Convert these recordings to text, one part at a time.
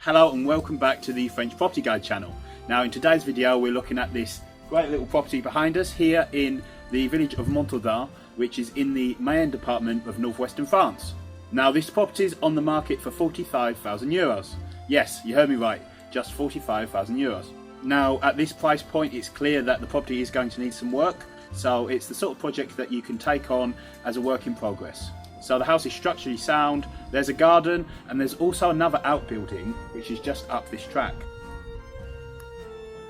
Hello and welcome back to the French Property Guide channel. Now in today's video we're looking at this great little property behind us here in the village of Montaudin, which is in the Mayenne department of northwestern France. Now this property is on the market for €45,000. Yes, you heard me right, just €45,000. Now at this price point it's clear that the property is going to need some work, so it's the sort of project that you can take on as a work in progress. So the house is structurally sound, there's a garden, and there's also another outbuilding which is just up this track.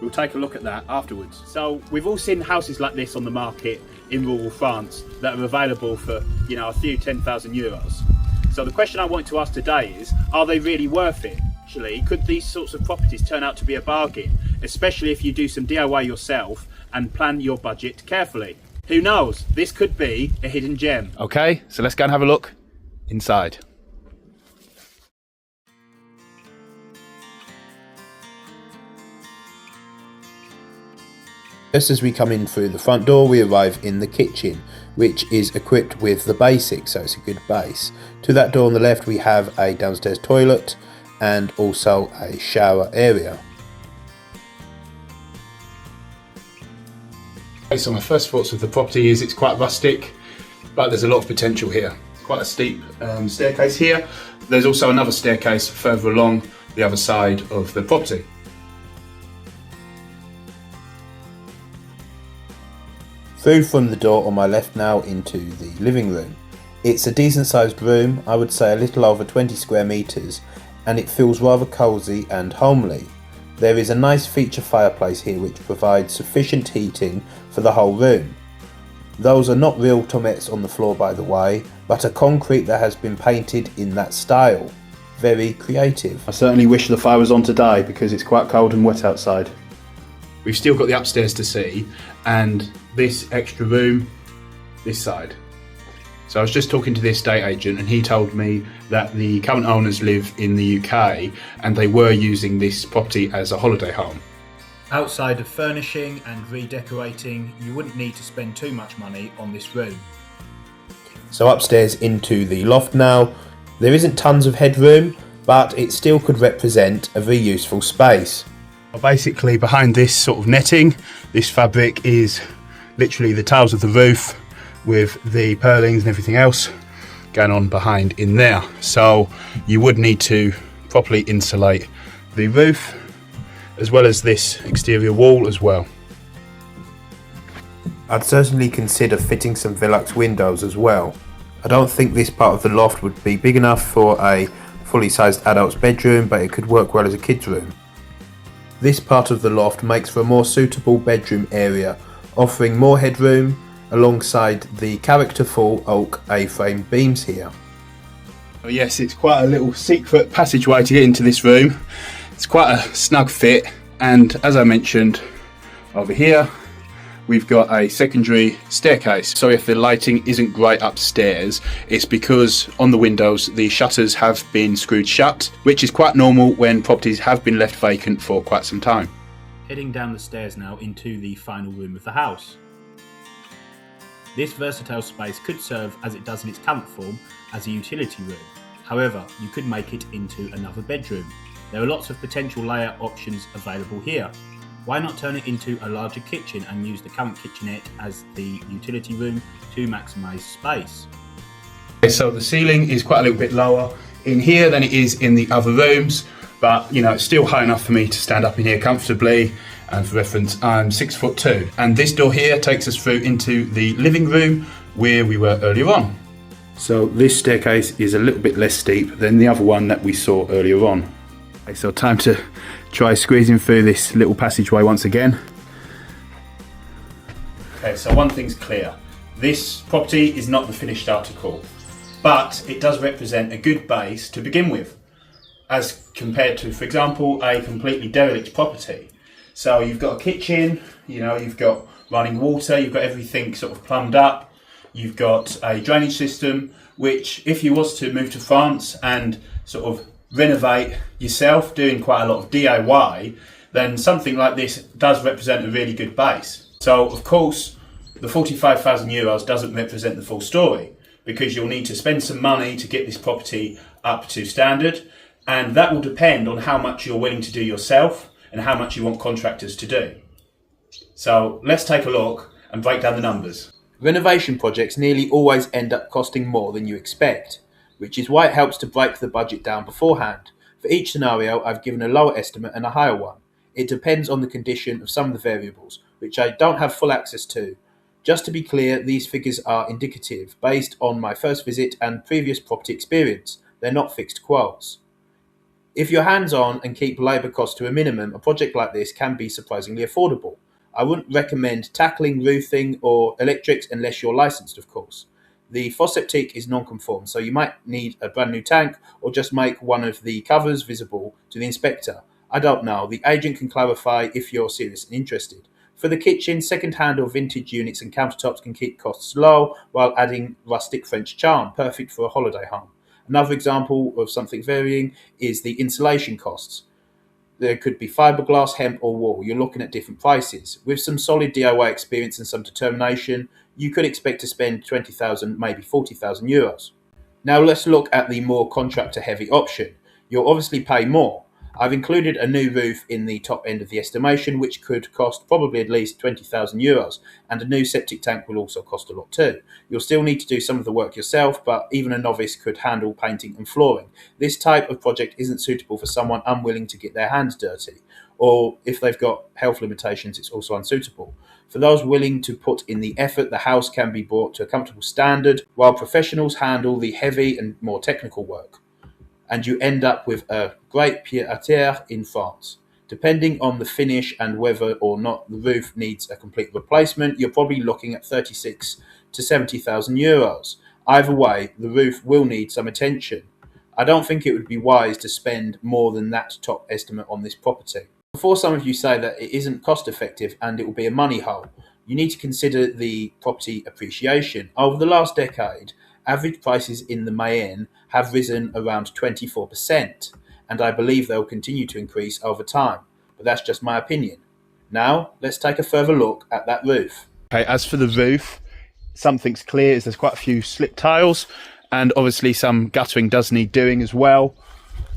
We'll take a look at that afterwards. So we've all seen houses like this on the market in rural France that are available for, a few €10,000. So the question I want to ask today is, are they really worth it? Actually, could these sorts of properties turn out to be a bargain, especially if you do some DIY yourself and plan your budget carefully? Who knows? This could be a hidden gem. Okay, so let's go and have a look inside. Just as we come in through the front door, we arrive in the kitchen, which is equipped with the basics, so it's a good base. To that door on the left we have a downstairs toilet and also a shower area. So my first thoughts of the property is it's quite rustic, but there's a lot of potential here. It's quite a steep staircase here. There's also another staircase further along the other side of the property. Through from the door on my left now into the living room. It's a decent sized room, I would say a little over 20 square metres, and it feels rather cosy and homely. There is a nice feature fireplace here which provides sufficient heating for the whole room. Those are not real tomettes on the floor by the way, but a concrete that has been painted in that style. Very creative. I certainly wish the fire was on today because it's quite cold and wet outside. We've still got the upstairs to see and this extra room this side. So I was just talking to the estate agent and he told me that the current owners live in the UK and they were using this property as a holiday home. Outside of furnishing and redecorating, you wouldn't need to spend too much money on this room. So upstairs into the loft now. There isn't tons of headroom, but it still could represent a very useful space. Basically behind this sort of netting, this fabric is literally the tiles of the roof with the purlins and everything else going on behind in there. So you would need to properly insulate the roof as well as this exterior wall as well. I'd certainly consider fitting some Velux windows as well. I don't think this part of the loft would be big enough for a fully sized adult's bedroom, but it could work well as a kid's room. This part of the loft makes for a more suitable bedroom area, offering more headroom alongside the characterful oak A-frame beams here. Oh yes, it's quite a little secret passageway to get into this room. It's quite a snug fit, and as I mentioned over here we've got a secondary staircase. So if the lighting isn't great upstairs, it's because on the windows the shutters have been screwed shut, which is quite normal when properties have been left vacant for quite some time. Heading down the stairs now into the final room of the house. This versatile space could serve, as it does in its current form, as a utility room. However, you could make it into another bedroom. There are lots of potential layout options available here. Why not turn it into a larger kitchen and use the current kitchenette as the utility room to maximise space? Okay, so the ceiling is quite a little bit lower in here than it is in the other rooms, but it's still high enough for me to stand up in here comfortably. And for reference, I'm 6'2", and this door here takes us through into the living room where we were earlier on. So this staircase is a little bit less steep than the other one that we saw earlier on. Okay, so time to try squeezing through this little passageway once again. Okay, so one thing's clear. This property is not the finished article, but it does represent a good base to begin with, as compared to, for example, a completely derelict property. So you've got a kitchen, you've got running water, you've got everything sort of plumbed up, you've got a drainage system, which if you was to move to France and sort of renovate yourself, doing quite a lot of DIY, then something like this does represent a really good base. So of course, the €45,000 doesn't represent the full story, because you'll need to spend some money to get this property up to standard. And that will depend on how much you're willing to do yourself and how much you want contractors to do. So let's take a look and break down the numbers. Renovation projects nearly always end up costing more than you expect, which is why it helps to break the budget down beforehand. For each scenario, I've given a lower estimate and a higher one. It depends on the condition of some of the variables, which I don't have full access to. Just to be clear, these figures are indicative, based on my first visit and previous property experience. They're not fixed quotes. If you're hands-on and keep labour costs to a minimum, a project like this can be surprisingly affordable. I wouldn't recommend tackling roofing or electrics unless you're licensed, of course. The septic is non-conform, so you might need a brand new tank or just make one of the covers visible to the inspector. I don't know. The agent can clarify if you're serious and interested. For the kitchen, second-hand or vintage units and countertops can keep costs low while adding rustic French charm, perfect for a holiday home. Another example of something varying is the insulation costs. There could be fiberglass, hemp or wool. You're looking at different prices. With some solid DIY experience and some determination, you could expect to spend 20,000, maybe 40,000 euros. Now let's look at the more contractor-heavy option. You'll obviously pay more. I've included a new roof in the top end of the estimation, which could cost probably at least 20,000 euros, and a new septic tank will also cost a lot too. You'll still need to do some of the work yourself, but even a novice could handle painting and flooring. This type of project isn't suitable for someone unwilling to get their hands dirty, or if they've got health limitations, it's also unsuitable. For those willing to put in the effort, the house can be brought to a comfortable standard, while professionals handle the heavy and more technical work. And you end up with a great pied-à-terre in France. Depending on the finish and whether or not the roof needs a complete replacement, you're probably looking at 36 to 70,000 euros. Either way, the roof will need some attention. I don't think it would be wise to spend more than that top estimate on this property. Before some of you say that it isn't cost effective and it will be a money hole, you need to consider the property appreciation. Over the last decade, average prices in the Mayenne have risen around 24%, and I believe they'll continue to increase over time. But that's just my opinion. Now, let's take a further look at that roof. Okay, as for the roof, something's clear is there's quite a few slip tiles, and obviously some guttering does need doing as well.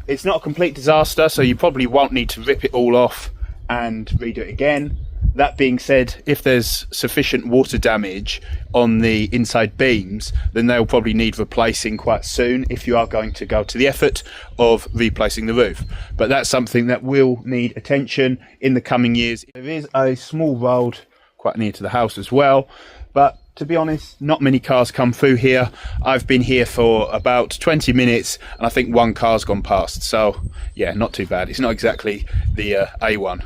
It's not a complete disaster, so you probably won't need to rip it all off and redo it again. That being said, if there's sufficient water damage on the inside beams, then they'll probably need replacing quite soon if you are going to go to the effort of replacing the roof. But that's something that will need attention in the coming years. There is a small road quite near to the house as well, but to be honest, not many cars come through here. I've been here for about 20 minutes and I think one car's gone past. So yeah, not too bad. It's not exactly the A1.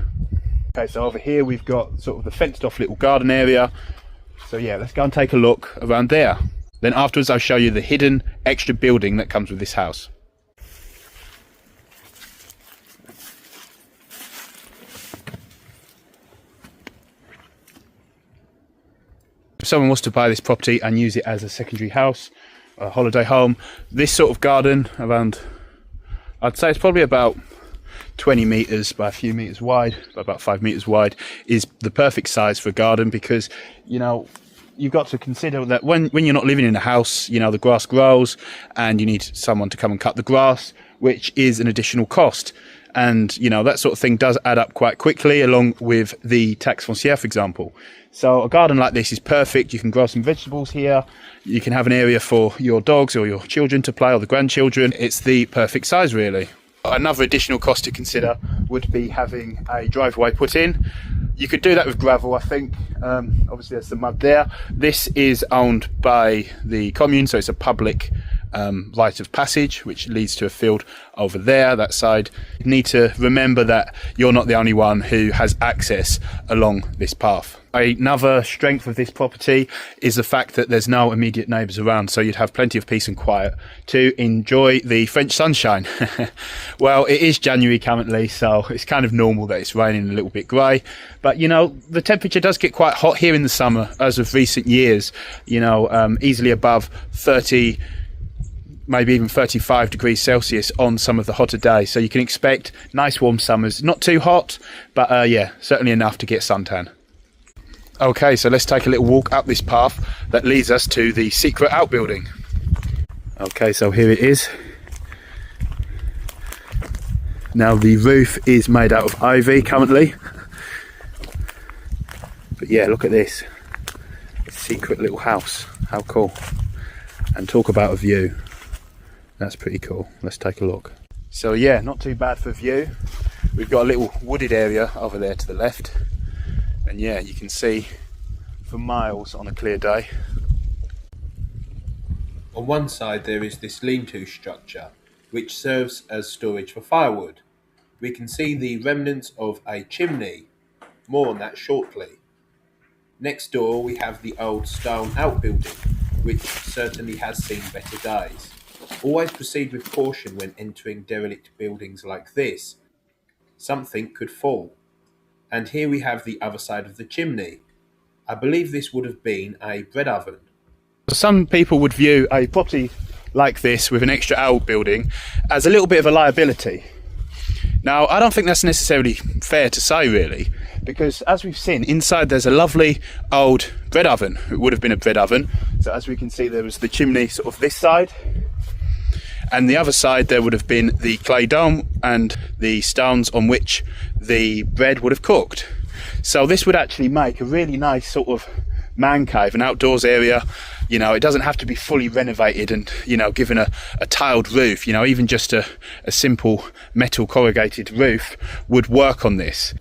Okay, so over here we've got sort of the fenced off little garden area. So yeah, let's go and take a look around there. Then afterwards I'll show you the hidden extra building that comes with this house. If someone was to buy this property and use it as a secondary house, a holiday home, this sort of garden around, I'd say it's probably about 20 metres by a few metres wide, by about 5 metres wide, is the perfect size for a garden, because, you know, you've got to consider that when you're not living in a house, you know, the grass grows and you need someone to come and cut the grass, which is an additional cost. And, you know, that sort of thing does add up quite quickly, along with the taxe foncière, for example. So a garden like this is perfect. You can grow some vegetables here. You can have an area for your dogs or your children to play, or the grandchildren. It's the perfect size, really. Another additional cost to consider would be having a driveway put in. You could do that with gravel, I think. Obviously there's the mud there. This is owned by the commune, so it's a public rite of passage, which leads to a field over there, that side. You need to remember that you're not the only one who has access along this path. Another strength of this property is the fact that there's no immediate neighbours around, so you'd have plenty of peace and quiet to enjoy the French sunshine. Well, it is January currently, so it's kind of normal that it's raining, a little bit grey, but you know, the temperature does get quite hot here in the summer as of recent years, you know, easily above 30, maybe even 35 degrees Celsius on some of the hotter days, so you can expect nice warm summers. Not too hot, but yeah, certainly enough to get suntan. Okay, so let's take a little walk up this path that leads us to the secret outbuilding. Okay, so here it is. Now the roof is made out of ivy currently. But yeah, look at this. Secret little house. How cool. And talk about a view. That's pretty cool. Let's take a look. So yeah, not too bad for view. We've got a little wooded area over there to the left. And yeah, you can see for miles on a clear day. On one side there is this lean-to structure, which serves as storage for firewood. We can see the remnants of a chimney. More on that shortly. Next door we have the old stone outbuilding, which certainly has seen better days. Always proceed with caution when entering derelict buildings like this. Something could fall. And here we have the other side of the chimney. I believe this would have been a bread oven. Some people would view a property like this with an extra outbuilding as a little bit of a liability. Now, I don't think that's necessarily fair to say, really, because as we've seen, inside there's a lovely old bread oven. It would have been a bread oven. So as we can see, there was the chimney sort of this side, and the other side there would have been the clay dome and the stones on which the bread would have cooked. So this would actually make a really nice sort of man cave, an outdoors area. You know, it doesn't have to be fully renovated and, you know, given a tiled roof. You know, even just a simple metal corrugated roof would work on this.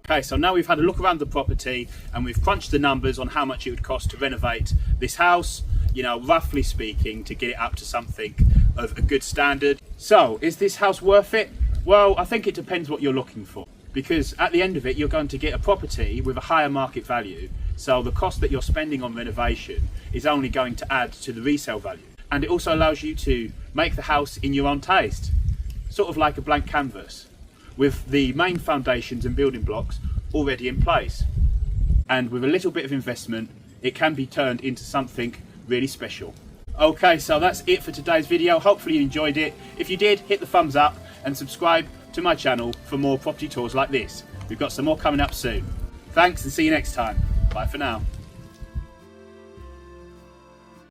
Okay, so now we've had a look around the property and we've crunched the numbers on how much it would cost to renovate this house, you know, roughly speaking, to get it up to something of a good standard. So, is this house worth it? Well, I think it depends what you're looking for, because at the end of it, you're going to get a property with a higher market value. So the cost that you're spending on renovation is only going to add to the resale value. And it also allows you to make the house in your own taste, sort of like a blank canvas, with the main foundations and building blocks already in place. And with a little bit of investment, it can be turned into something really special. Okay, so that's it for today's video. Hopefully you enjoyed it. If you did, hit the thumbs up and subscribe to my channel for more property tours like this. We've got some more coming up soon. Thanks and see you next time. Bye for now.